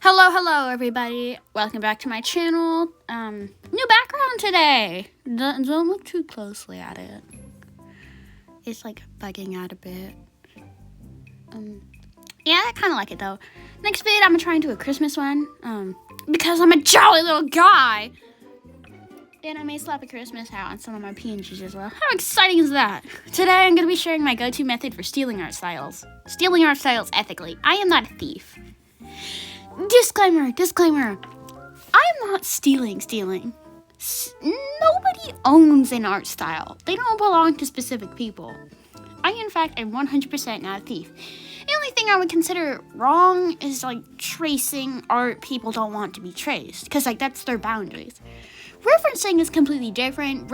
Hello everybody. Welcome back to my channel. New background today. Don't look too closely at it. It's like bugging out a bit. Yeah, I kind of like it though. Next vid, I'm gonna try and do a Christmas one. Because I'm a jolly little guy. And I may slap a Christmas hat on some of my PNGs as well. How exciting is that? Today I'm gonna be sharing my go-to method for stealing art styles. Stealing art styles ethically. I am not a thief. Disclaimer. I am not stealing. Nobody owns an art style. They don't belong to specific people. I, in fact, am 100% not a thief. The only thing I would consider wrong is, tracing art people don't want to be traced. Because, that's their boundaries. Referencing is completely different.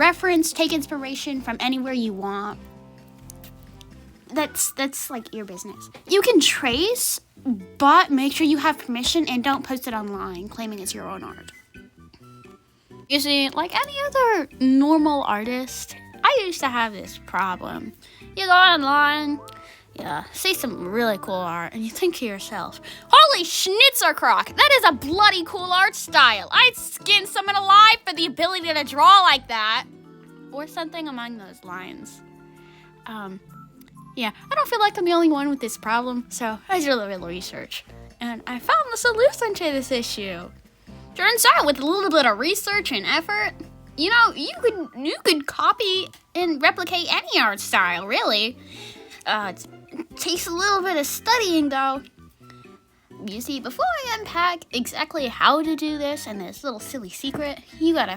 Take inspiration from anywhere you want. That's your business. You can trace, but make sure you have permission and don't post it online claiming it's your own art. You see, like any other normal artist, I used to have this problem. You go online, see some really cool art, and you think to yourself, holy schnitzercrock, that is a bloody cool art style. I'd skin someone alive for the ability to draw like that. Or something along those lines. Yeah, I don't feel like I'm the only one with this problem, so I did a little research. And I found the solution to this issue. Turns out, with a little bit of research and effort, you could copy and replicate any art style, really. It takes a little bit of studying, though. You see, before I unpack exactly how to do this and this little silly secret, you gotta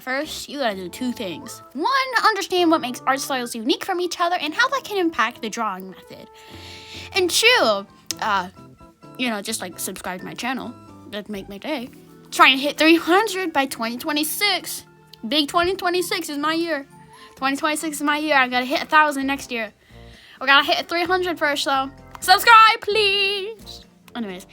do two things. One, understand what makes art styles unique from each other and how that can impact the drawing method. And two, subscribe to my channel. That'd make my day. Trying to hit 300 by 2026. Big 2026 is my year. 2026 is my year. I gotta hit 1,000 next year. We gotta hit 300 first, though. Subscribe, please! Anyways,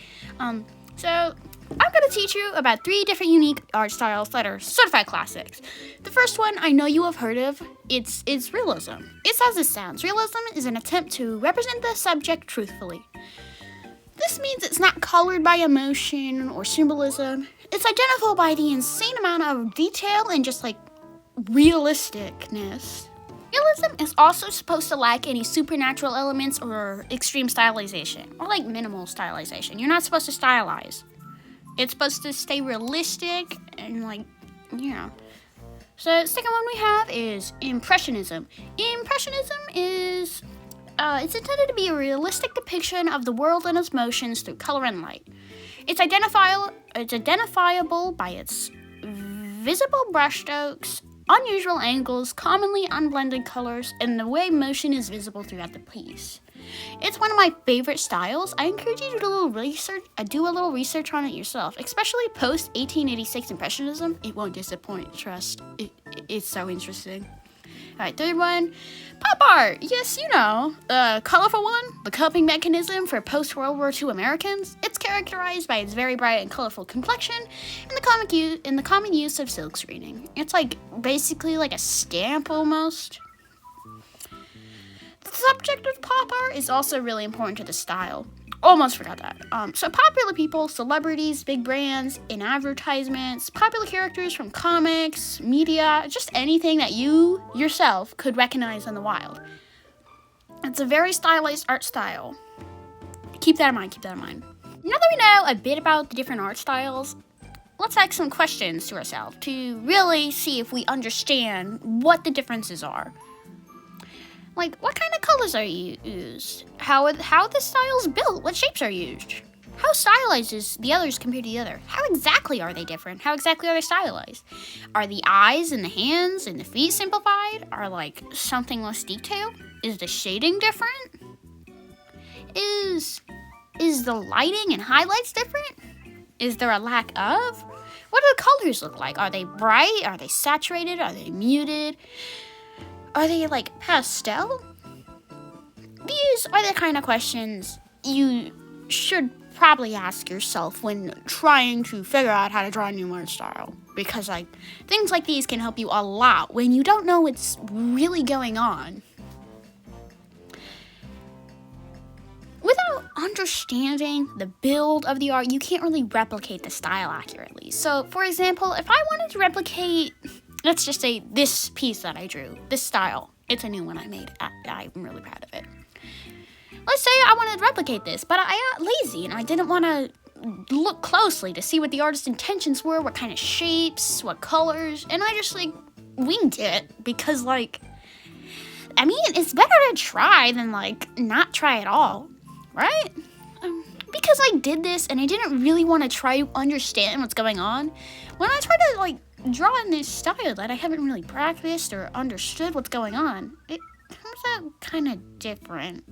so I'm going to teach you about 3 different unique art styles that are certified classics. The first one I know you have heard of. It's realism. It's as it sounds. Realism is an attempt to represent the subject truthfully. This means it's not colored by emotion or symbolism. It's identifiable by the insane amount of detail and just realisticness. Realism is also supposed to lack any supernatural elements or extreme stylization, or minimal stylization. You're not supposed to stylize. It's supposed to stay realistic and So the second one we have is Impressionism. Impressionism is, it's intended to be a realistic depiction of the world and its motions through color and light. It's identifiable by its visible brushstrokes, unusual angles, commonly unblended colors, and the way motion is visible throughout the piece. It's one of my favorite styles. I encourage you to do a little research on it yourself, especially post 1886 Impressionism. It won't disappoint, trust. It's so interesting. Alright, third one, pop art. Yes, the colorful one, the coping mechanism for post-World War II Americans. It's characterized by its very bright and colorful complexion and the common use of silk screening. It's basically like a stamp almost. The subject of pop art is also really important to the style. Almost forgot that. So popular people, celebrities, big brands, in advertisements, popular characters from comics, media, just anything that you yourself could recognize in the wild. It's a very stylized art style. Keep that in mind. Now that we know a bit about the different art styles, let's ask some questions to ourselves to really see if we understand what the differences are. What kind of colors are used? How the style is built? What shapes are used? How stylized is the others compared to the other? How exactly are they different? How exactly are they stylized? Are the eyes and the hands and the feet simplified? Are something less detailed? Is the shading different? Is the lighting and highlights different? Is there a lack of? What do the colors look like? Are they bright? Are they saturated? Are they muted? Are they pastel? These are the kind of questions you should probably ask yourself when trying to figure out how to draw a new art style. Because things like these can help you a lot when you don't know what's really going on. Without understanding the build of the art, you can't really replicate the style accurately. So, for example, if I wanted to replicate, let's just say this piece that I drew, this style, it's a new one I made. I'm really proud of it. Let's say I wanted to replicate this, but I got lazy and I didn't want to look closely to see what the artist's intentions were, what kind of shapes, what colors, and I just, like, winged it because, like, I mean, it's better to try than, like, not try at all, right? Because I did this and I didn't really want to try to understand what's going on. When I try to, like, draw in this style that I haven't really practiced or understood what's going on, it comes out kind of different.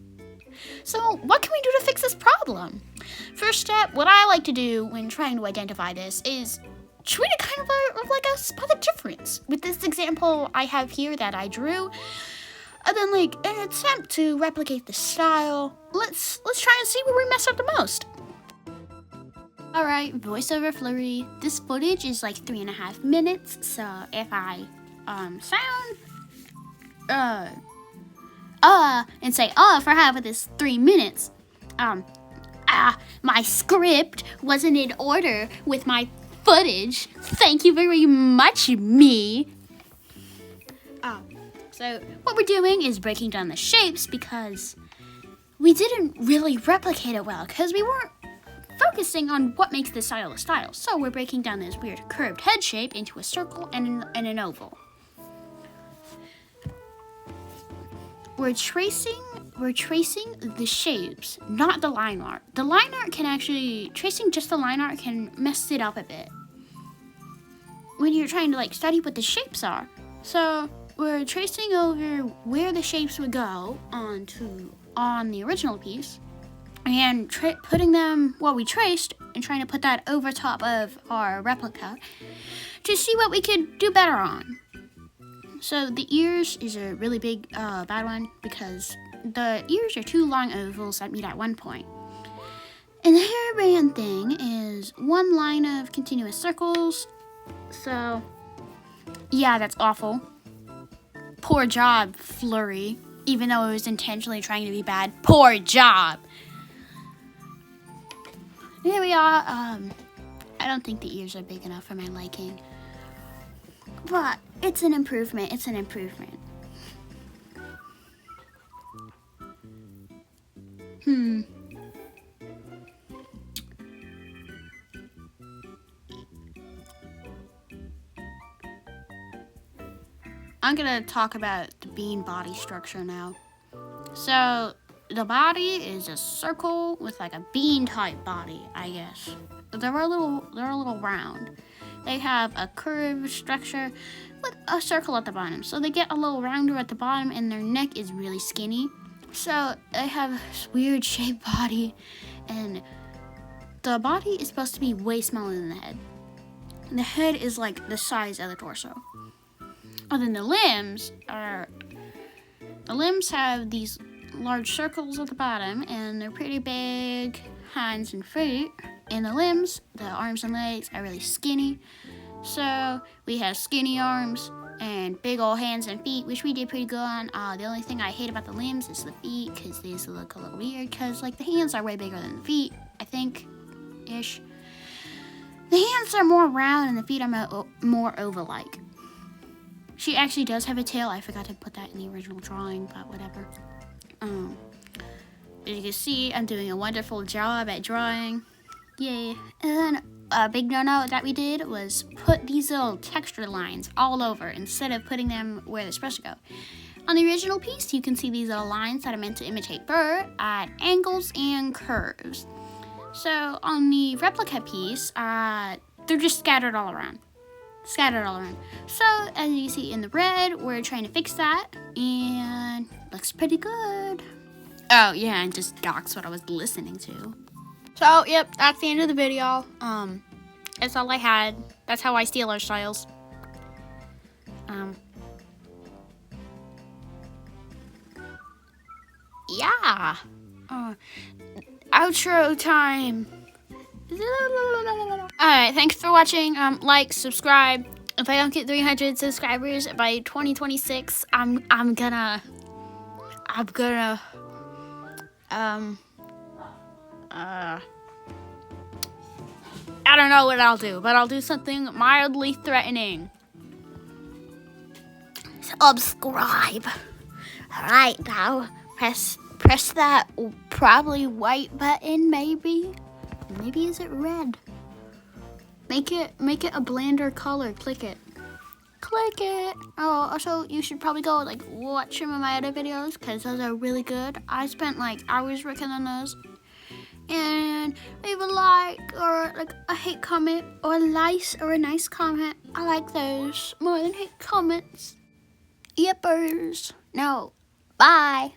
So what can we do to fix this problem? First step, what I like to do when trying to identify this is treat it kind of like a spot of difference. With this example I have here that I drew, and then, like, in an attempt to replicate the style, let's try and see where we mess up the most. Alright, voiceover flurry. This footage is like 3.5 minutes, so if I and say for half of this 3 minutes, my script wasn't in order with my footage. Thank you very much, me. So what we're doing is breaking down the shapes because we didn't really replicate it well because we weren't focusing on what makes this style a style. So we're breaking down this weird curved head shape into a circle and an oval. We're tracing the shapes, not the line art. The line art can actually, tracing just the line art can mess it up a bit when you're trying to, like, study what the shapes are. So we're tracing over where the shapes would go on the original piece and putting them, what we traced, and trying to put that over top of our replica to see what we could do better on. So the ears is a really big bad one because the ears are 2 long ovals that meet at one point. And the hairband thing is 1 line of continuous circles. So, yeah, that's awful. Poor job, Flurry. Even though it was intentionally trying to be bad. Poor job! Here we are. I don't think the ears are big enough for my liking. But it's an improvement. It's an improvement. I'm gonna talk about the bean body structure now. So the body is a circle with, like, a bean type body, I guess. They're a little round. They have a curved structure with a circle at the bottom. So they get a little rounder at the bottom and their neck is really skinny. So they have this weird shaped body and the body is supposed to be way smaller than the head. And the head is, like, the size of the torso. And then the limbs have these large circles at the bottom and they're pretty big hands and feet. And the limbs, the arms and legs, are really skinny. So we have skinny arms and big old hands and feet, which we did pretty good on. The only thing I hate about the limbs is the feet, because these look a little weird, because, like, the hands are way bigger than the feet, I think-ish. The hands are more round and the feet are more oval-like. She actually does have a tail. I forgot to put that in the original drawing, but whatever. As you can see, I'm doing a wonderful job at drawing. Yay. And then a big no-no that we did was put these little texture lines all over instead of putting them where they're supposed to go. On the original piece, you can see these little lines that are meant to imitate fur at angles and curves. So on the replica piece, they're just scattered all around. So as you see in the red, we're trying to fix that and looks pretty good. Oh yeah, and just docs what I was listening to. So yep, that's the end of the video. That's all I had. That's how I steal our styles. Yeah. Outro time. Alright, thanks for watching. Like, subscribe. If I don't get 300 subscribers by 2026, I'm gonna I don't know what I'll do, but I'll do something mildly threatening. Subscribe. Alright, now press that probably white button, maybe. Maybe is it red? Make it a blander color. Click it. Click it. Oh, also you should probably go like watch some of my other videos because those are really good. I spent like hours working on those. And leave a like or like a hate comment or a nice comment. I like those more than hate comments. Yippers. No. Bye.